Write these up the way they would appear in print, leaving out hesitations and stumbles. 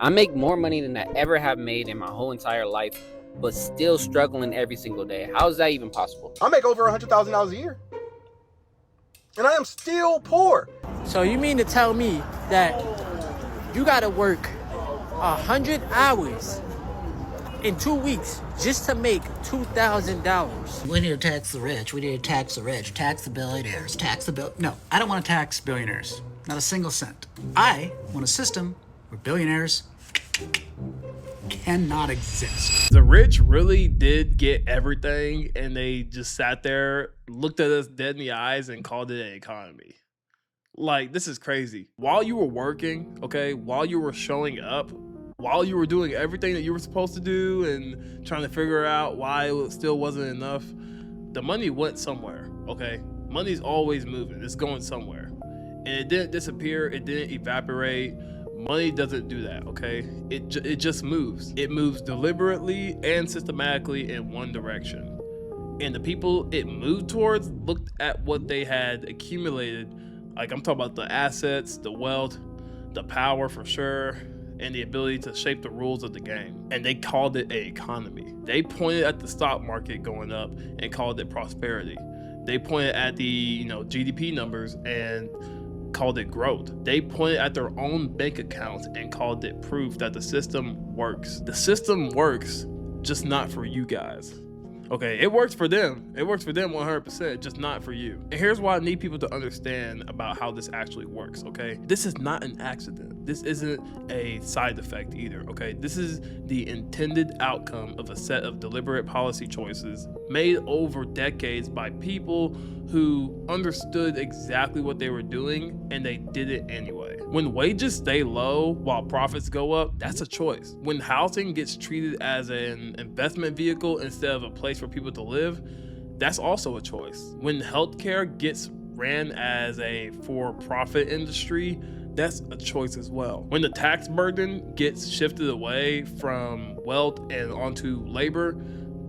I make more money than I ever have made in my whole entire life, but still struggling every single day. How is that even possible? I make over $100,000 a year, and I am still poor. So you mean to tell me that you gotta work 100 hours in 2 weeks just to make $2,000? We need to tax the rich. We need to tax the rich. Tax the billionaires. No, I don't want to tax billionaires. Not a single cent. I want a system where billionaires cannot exist. The rich really did get everything, and they just sat there, looked at us dead in the eyes, and called it an economy. Like, this is crazy. While you were working, okay, while you were showing up, while you were doing everything that you were supposed to do and trying to figure out why it still wasn't enough, the money went somewhere, okay? Money's always moving. It's going somewhere. And it didn't disappear. It didn't evaporate. Money doesn't do that, okay? It just moves. It moves deliberately and systematically in one direction. And the people it moved towards looked at what they had accumulated. Like, I'm talking about the assets, the wealth, the power for sure, and the ability to shape the rules of the game. And they called it an economy. They pointed at the stock market going up and called it prosperity. They pointed at the GDP numbers and called it growth. They pointed at their own bank accounts and called it proof that the system works. The system works, just not for you guys. Okay, it works for them. It works for them 100%, just not for you. And here's why I need people to understand about how this actually works, okay? This is not an accident. This isn't a side effect either, okay? This is the intended outcome of a set of deliberate policy choices made over decades by people who understood exactly what they were doing, and they did it anyway. When wages stay low while profits go up, that's a choice. When housing gets treated as an investment vehicle instead of a place for people to live, that's also a choice. When healthcare gets ran as a for-profit industry, that's a choice as well. When the tax burden gets shifted away from wealth and onto labor,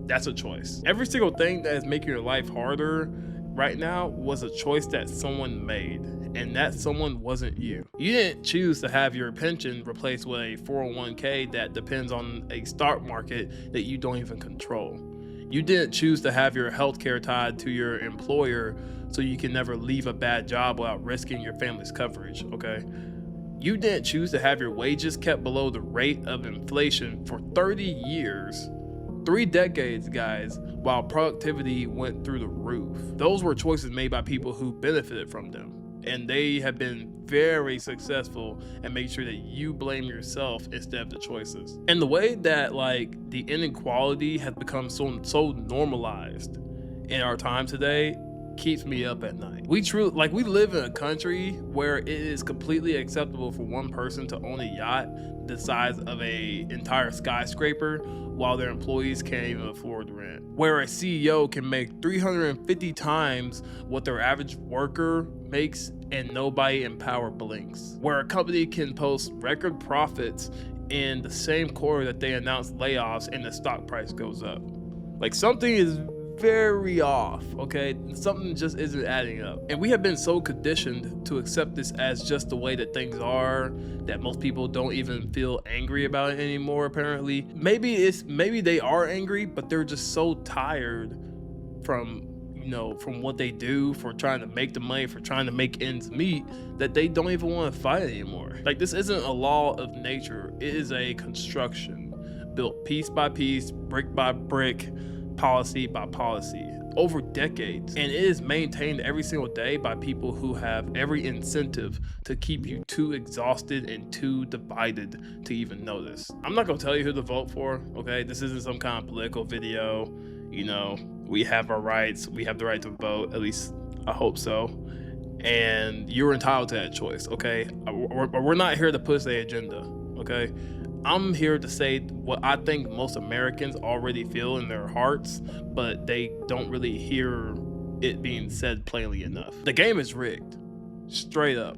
that's a choice. Every single thing that is making your life harder right now was a choice that someone made, and that someone wasn't you. You didn't choose to have your pension replaced with a 401k that depends on a stock market that you don't even control. You didn't choose to have your healthcare tied to your employer so you can never leave a bad job without risking your family's coverage, okay? You didn't choose to have your wages kept below the rate of inflation for 30 years. 3 decades, guys, while productivity went through the roof. Those were choices made by people who benefited from them. And they have been very successful at making sure that you blame yourself instead of the choices. And the way that the inequality has become so normalized in our time today keeps me up at night. We live in a country where it is completely acceptable for one person to own a yacht the size of a entire skyscraper while their employees can't even afford rent. Where a CEO can make 350 times what their average worker makes and nobody in power blinks. Where a company can post record profits in the same quarter that they announce layoffs and the stock price goes up. Something is very off, okay? Something just isn't adding up. And we have been so conditioned to accept this as just the way that things are that most people don't even feel angry about it anymore, apparently. Maybe they are angry, but they're just so tired from what they do, for trying to make the money, for trying to make ends meet, that they don't even want to fight anymore. This isn't a law of nature. It is a construction built piece by piece, brick by brick, policy by policy over decades, and it is maintained every single day by people who have every incentive to keep you too exhausted and too divided to even notice. I'm not gonna tell you who to vote for, okay? This isn't some kind of political video. We have our rights. We have the right to vote, at least I hope so, and you're entitled to that choice, okay? We're not here to push the agenda, okay? I'm here to say what I think most Americans already feel in their hearts, but they don't really hear it being said plainly enough. The game is rigged, straight up.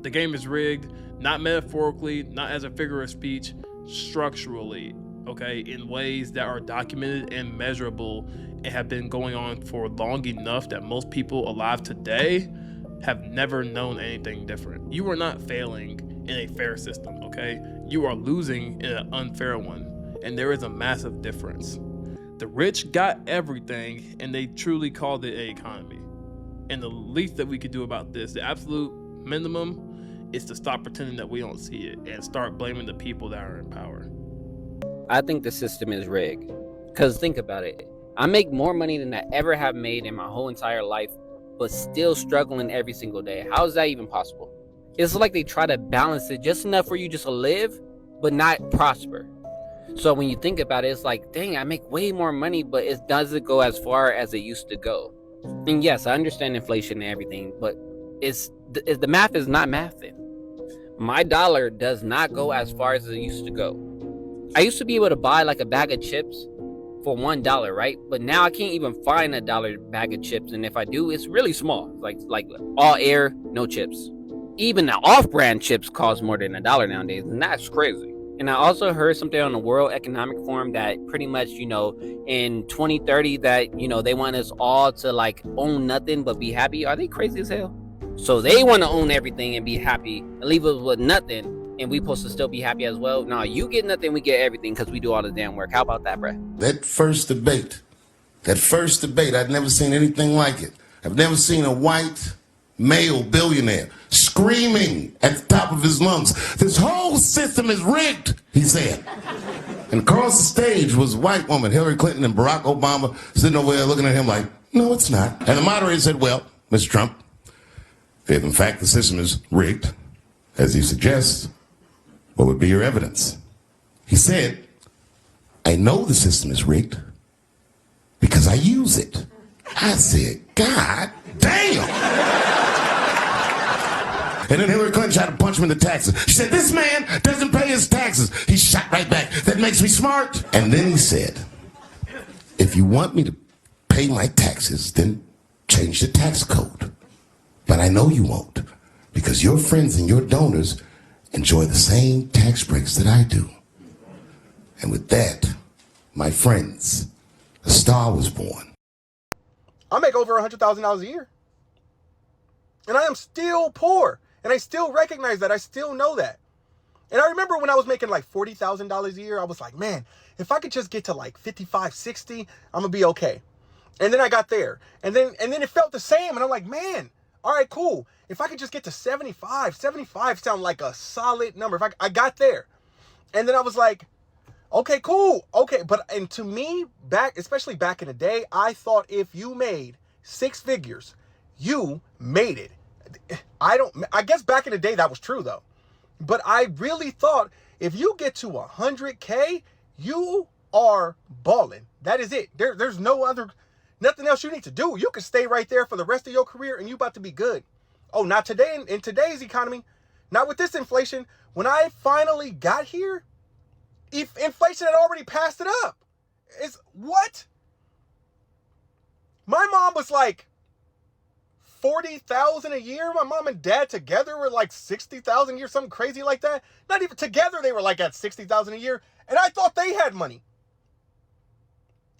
The game is rigged, not metaphorically, not as a figure of speech, structurally, okay, in ways that are documented and measurable and have been going on for long enough that most people alive today have never known anything different. You are not failing in a fair system, okay? you are losing in an unfair one, and there is a massive difference. The rich got everything, and they truly called it an economy. And the least that we could do about this, the absolute minimum, is to stop pretending that we don't see it and start blaming the people that are in power. I think the system is rigged. Because think about it. I make more money than I ever have made in my whole entire life, but still struggling every single day. How is that even possible? It's like they try to balance it just enough for you just to live, but not prosper. So when you think about it, it's like, dang, I make way more money, but it doesn't go as far as it used to go. And yes, I understand inflation and everything, but the math is not mathing. My dollar does not go as far as it used to go. I used to be able to buy like a bag of chips for $1, right? But now I can't even find a dollar bag of chips, and if I do, it's really small, like all air, no chips. Even the off-brand chips cost more than $1 nowadays, and that's crazy. And I also heard something on the World Economic Forum that pretty much, in 2030 that, they want us all to like own nothing but be happy. Are they crazy as hell? So they want to own everything and be happy and leave us with nothing, and we supposed to still be happy as well? No, you get nothing, we get everything because we do all the damn work. How about that, bruh? That first debate, I'd never seen anything like it. I've never seen a white male billionaire screaming at the top of his lungs, "This whole system is rigged," he said. And across the stage was a white woman, Hillary Clinton and Barack Obama, sitting over there looking at him like, "No, it's not." And the moderator said, "Well, Mr. Trump, if in fact the system is rigged, as you suggest, what would be your evidence?" He said, "I know the system is rigged because I use it." I said, "God damn." And then Hillary Clinton tried to punch him in the taxes. She said, "This man doesn't pay his taxes." He shot right back. "That makes me smart." And then he said, "If you want me to pay my taxes, then change the tax code. But I know you won't, because your friends and your donors enjoy the same tax breaks that I do." And with that, my friends, a star was born. I make over $100,000 a year. And I am still poor. And I still recognize that. I still know that. And I remember when I was making like $40,000 a year, I was like, man, if I could just get to like 55, 60, I'm going to be okay. And then I got there. And then it felt the same. And I'm like, man, all right, cool. If I could just get to 75 sound like a solid number. If I got there. And then I was like, okay, cool. Okay. And to me, especially back in the day, I thought if you made 6 figures, you made it. I guess back in the day that was true though. But I really thought if you get to 100K, you are balling. That is it. There's nothing else you need to do. You can stay right there for the rest of your career and you about to be good. Oh, not today in today's economy. Not with this inflation. When I finally got here, if inflation had already passed it up. It's what? My mom was like $40,000 a year. My mom and dad together were like $60,000 a year, something crazy like that. Not even together, they were like at $60,000 a year. And I thought they had money.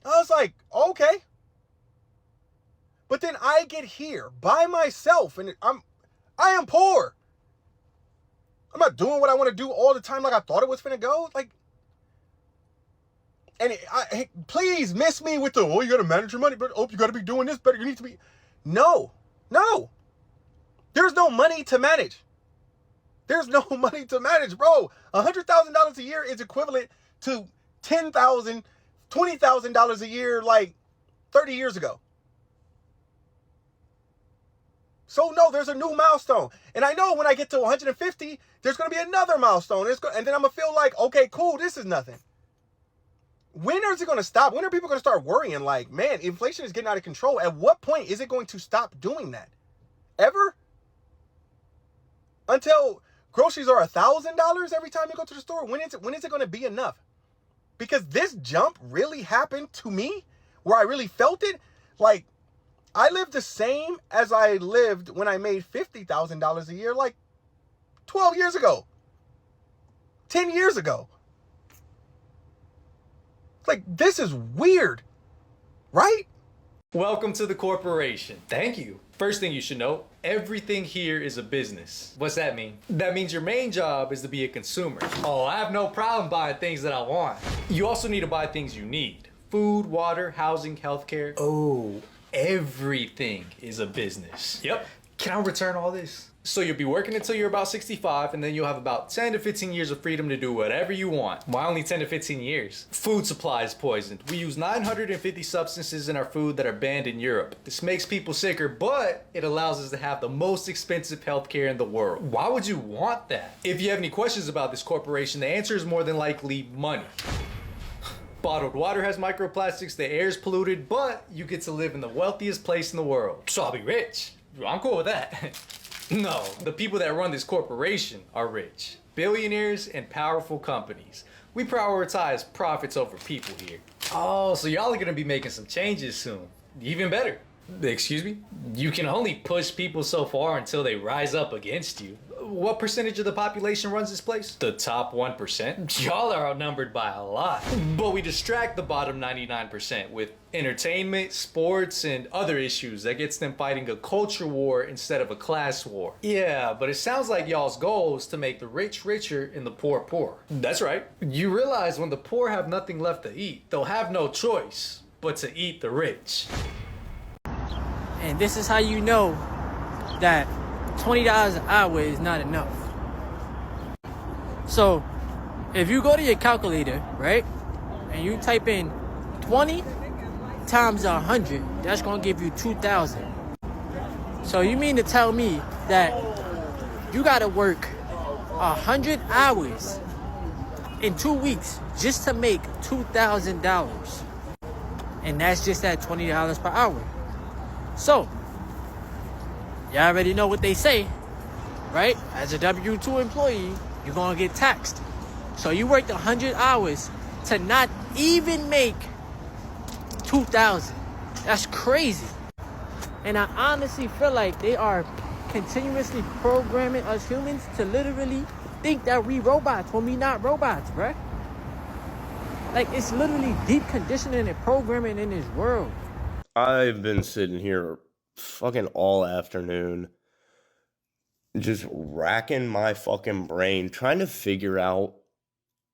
I was like, okay. But then I get here by myself and I am poor. I'm not doing what I want to do all the time like I thought it was finna go. Like, and please miss me with the, you got to manage your money, but you got to be doing this better. You need to be. No. There's no money to manage. There's no money to manage, bro. $100,000 a year is equivalent to $10,000, $20,000 a year like 30 years ago. So no, there's a new milestone. And I know when I get to 150, there's going to be another milestone. And then I'm going to feel like, okay, cool, this is nothing. When is it going to stop? When are people going to start worrying like, man, inflation is getting out of control? At what point is it going to stop doing that? Ever? Until groceries are $1,000 every time you go to the store? When is it going to be enough? Because this jump really happened to me where I really felt it. Like, I lived the same as I lived when I made $50,000 a year like 12 years ago. 10 years ago. Like, this is weird, right? Welcome to the corporation. Thank you First thing you should know, everything here is a business. What's that mean? That means your main job is to be a consumer. Oh, I have no problem buying things that I want. You also need to buy things you need. Food, water, housing, healthcare. Oh, everything is a business. Yep. Can I return all this? So you'll be working until you're about 65, and then you'll have about 10 to 15 years of freedom to do whatever you want. Why only 10 to 15 years? Food supply is poisoned. We use 950 substances in our food that are banned in Europe. This makes people sicker, but it allows us to have the most expensive healthcare in the world. Why would you want that? If you have any questions about this corporation, the answer is more than likely money. Bottled water has microplastics, the air is polluted, but you get to live in the wealthiest place in the world. So I'll be rich. I'm cool with that. No, the people that run this corporation are rich. Billionaires and powerful companies. We prioritize profits over people here. Oh, so y'all are gonna be making some changes soon. Even better. Excuse me? You can only push people so far until they rise up against you. What percentage of the population runs this place? The top 1%? Y'all are outnumbered by a lot. But we distract the bottom 99% with entertainment, sports, and other issues that gets them fighting a culture war instead of a class war. Yeah, but it sounds like y'all's goal is to make the rich richer and the poor poorer. That's right. You realize when the poor have nothing left to eat, they'll have no choice but to eat the rich. And this is how you know that $20 an hour is not enough. So, if you go to your calculator, right, and you type in 20 times 100, that's gonna give you 2,000. So you mean to tell me that you gotta work 100 hours in 2 weeks just to make $2,000, and that's just at $20 per hour. So, y'all already know what they say, right? As a W-2 employee, you're gonna get taxed. So you worked 100 hours to not even make 2,000. That's crazy. And I honestly feel like they are continuously programming us humans to literally think that we robots when we not robots, right? Like, it's literally deep conditioning and programming in this world. I've been sitting here fucking all afternoon just racking my fucking brain trying to figure out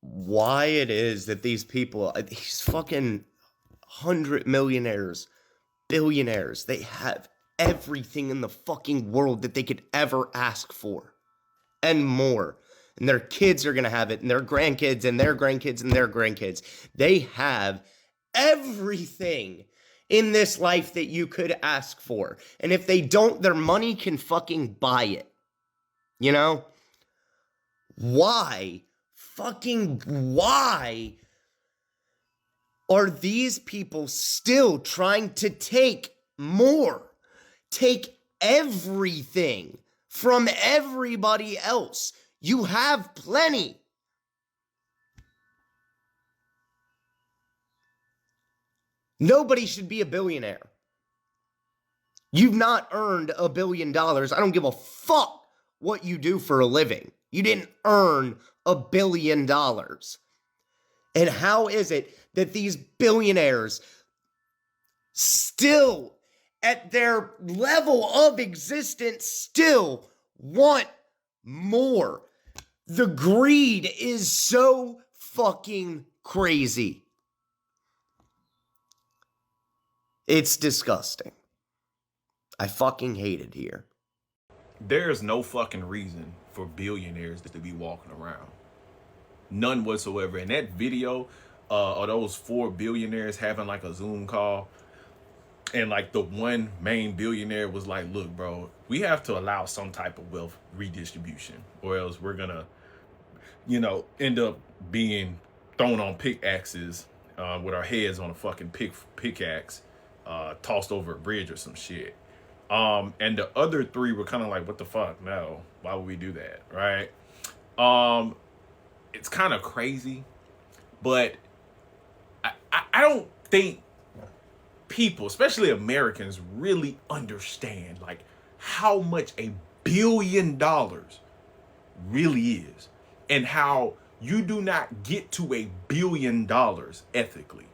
why it is that these people, these fucking 100 millionaires, billionaires, they have everything in the fucking world that they could ever ask for and more. And their kids are gonna have it, and their grandkids and their grandkids and their grandkids. They have everything in this life that you could ask for. And if they don't, their money can fucking buy it. You know? Why? Fucking why are these people still trying to take more? Take everything from everybody else. You have plenty. Nobody should be a billionaire. You've not earned $1 billion. I don't give a fuck what you do for a living. You didn't earn $1 billion. And how is it that these billionaires still, at their level of existence, still want more? The greed is so fucking crazy. It's disgusting. I fucking hate it here. There's no fucking reason for billionaires to be walking around. None whatsoever. In that video of those 4 billionaires having like a Zoom call, and like the one main billionaire was like, look, bro, we have to allow some type of wealth redistribution, or else we're gonna, end up being thrown on pickaxes with our heads on a fucking pickaxe. Tossed over a bridge or some shit. And the other 3 were kind of like, what the fuck? No, why would we do that? Right? It's kind of crazy, but I don't think people, especially Americans, really understand like how much $1 billion really is, and how you do not get to $1 billion ethically.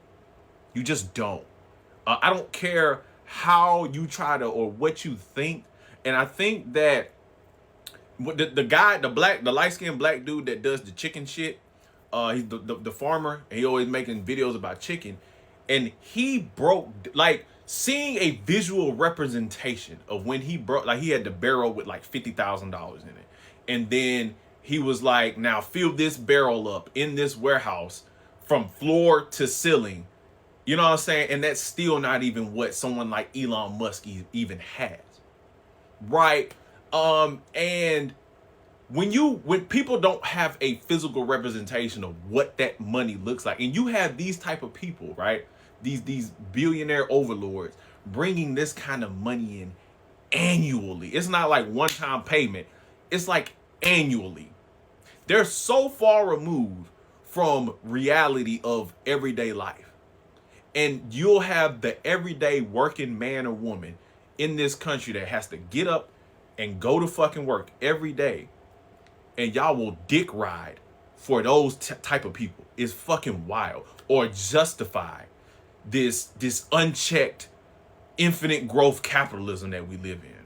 You just don't. I don't care how you try to, or what you think. And I think that the guy, the light-skinned black dude that does the chicken shit, he's the farmer, and he always making videos about chicken. And he broke, like, seeing a visual representation of when he broke, like, he had the barrel with like $50,000 in it. And then he was like, now fill this barrel up in this warehouse from floor to ceiling. You know what I'm saying? And that's still not even what someone like Elon Musk even has. Right? And when people don't have a physical representation of what that money looks like, and you have these type of people, right? These billionaire overlords bringing this kind of money in annually. It's not like one-time payment. It's like annually. They're so far removed from reality of everyday life. And you'll have the everyday working man or woman in this country that has to get up and go to fucking work every day. And y'all will dick ride for those type of people. It's fucking wild. Or justify this unchecked infinite growth capitalism that we live in.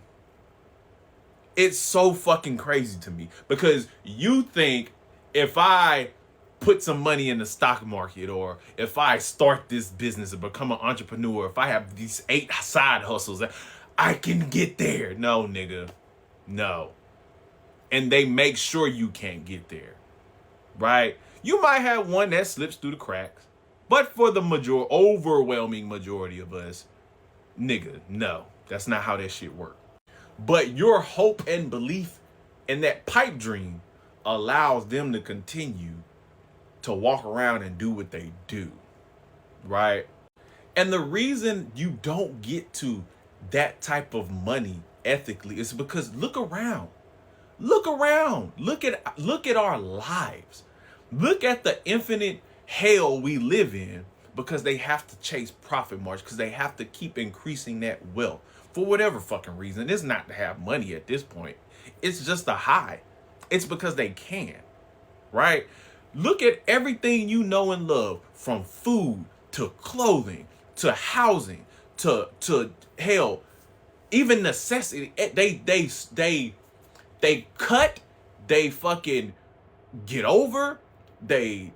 It's so fucking crazy to me, because you think if I put some money in the stock market, or if I start this business and become an entrepreneur, if I have these 8 side hustles, I can get there. No, nigga. No. And they make sure you can't get there. Right? You might have one that slips through the cracks, but for the overwhelming majority of us, nigga, no. That's not how that shit works. But your hope and belief in that pipe dream allows them to continue to walk around and do what they do, right? And the reason you don't get to that type of money ethically is because look around. Look at our lives. Look at the infinite hell we live in, because they have to chase profit margins, because they have to keep increasing that wealth for whatever fucking reason. It's not to have money at this point. It's just a high. It's because they can, right? Look at everything you know and love, from food to clothing to housing to hell, even necessity. They cut, they fucking get over, they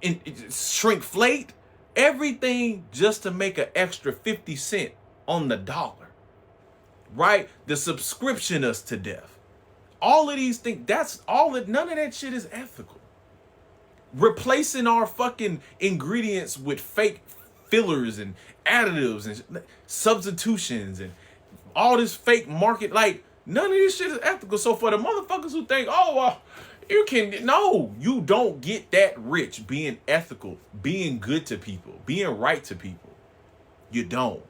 shrinkflate everything just to make an extra 50 cents on the dollar, right? The subscription us to death. All of these things, none of that shit is ethical. Replacing our fucking ingredients with fake fillers and additives and substitutions and all this fake market, like, none of this shit is ethical. So for the motherfuckers who think, you don't get that rich being ethical, being good to people, being right to people. You don't.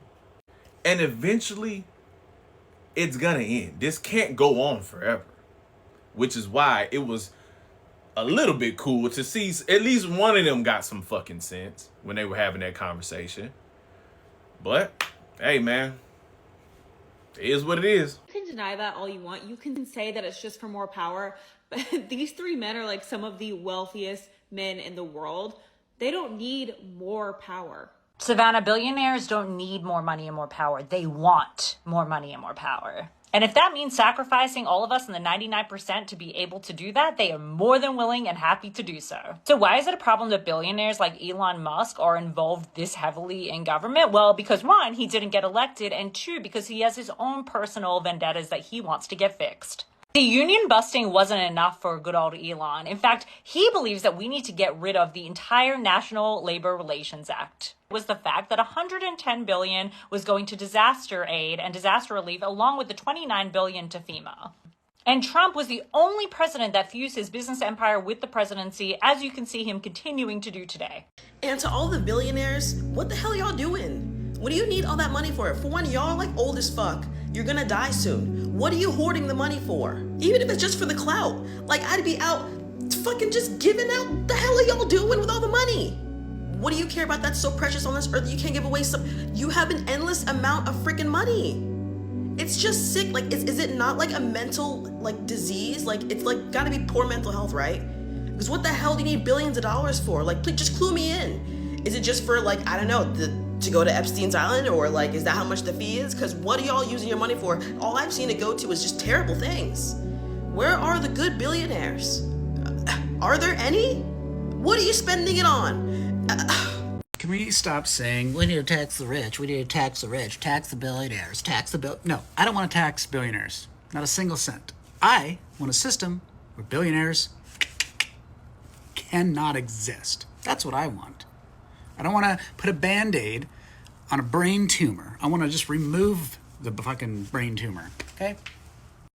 And eventually, it's gonna end. This can't go on forever. Which is why it was a little bit cool to see at least one of them got some fucking sense when they were having that conversation. But, hey, man, it is what it is. You can deny that all you want. You can say that it's just for more power. But these 3 men are like some of the wealthiest men in the world. They don't need more power. Savannah, billionaires don't need more money and more power. They want more money and more power. And if that means sacrificing all of us in the 99% to be able to do that, they are more than willing and happy to do so. So why is it a problem that billionaires like Elon Musk are involved this heavily in government? Well, because 1, he didn't get elected, and 2, because he has his own personal vendettas that he wants to get fixed. The union busting wasn't enough for good old Elon. In fact, he believes that we need to get rid of the entire National Labor Relations Act. It was the fact that $110 billion was going to disaster aid and disaster relief, along with the $29 billion to FEMA. And Trump was the only president that fused his business empire with the presidency, as you can see him continuing to do today. And to all the billionaires, what the hell y'all doing? What do you need all that money for? For one, y'all like old as fuck. You're gonna die soon. What are you hoarding the money for? Even if it's just for the clout. Like, I'd be out fucking just giving out. The hell are y'all doing with all the money? What do you care about that's so precious on this earth that you can't give away some? You have an endless amount of freaking money. It's just sick. Like, is it not like a mental like disease? Like, it's like gotta be poor mental health, right? Because what the hell do you need billions of dollars for? Like, please just clue me in. Is it just for, like, I don't know, To go to Epstein's Island, or like, is that how much the fee is? Because what are y'all using your money for? All I've seen it go to is just terrible things. Where are the good billionaires? Are there any? What are you spending it on? Can we stop saying, we need to tax the rich, we need to tax the rich, tax the billionaires, tax the No, I don't want to tax billionaires. Not a single cent. I want a system where billionaires cannot exist. That's what I want. I don't want to put a Band-Aid on a brain tumor. I want to just remove the fucking brain tumor, okay?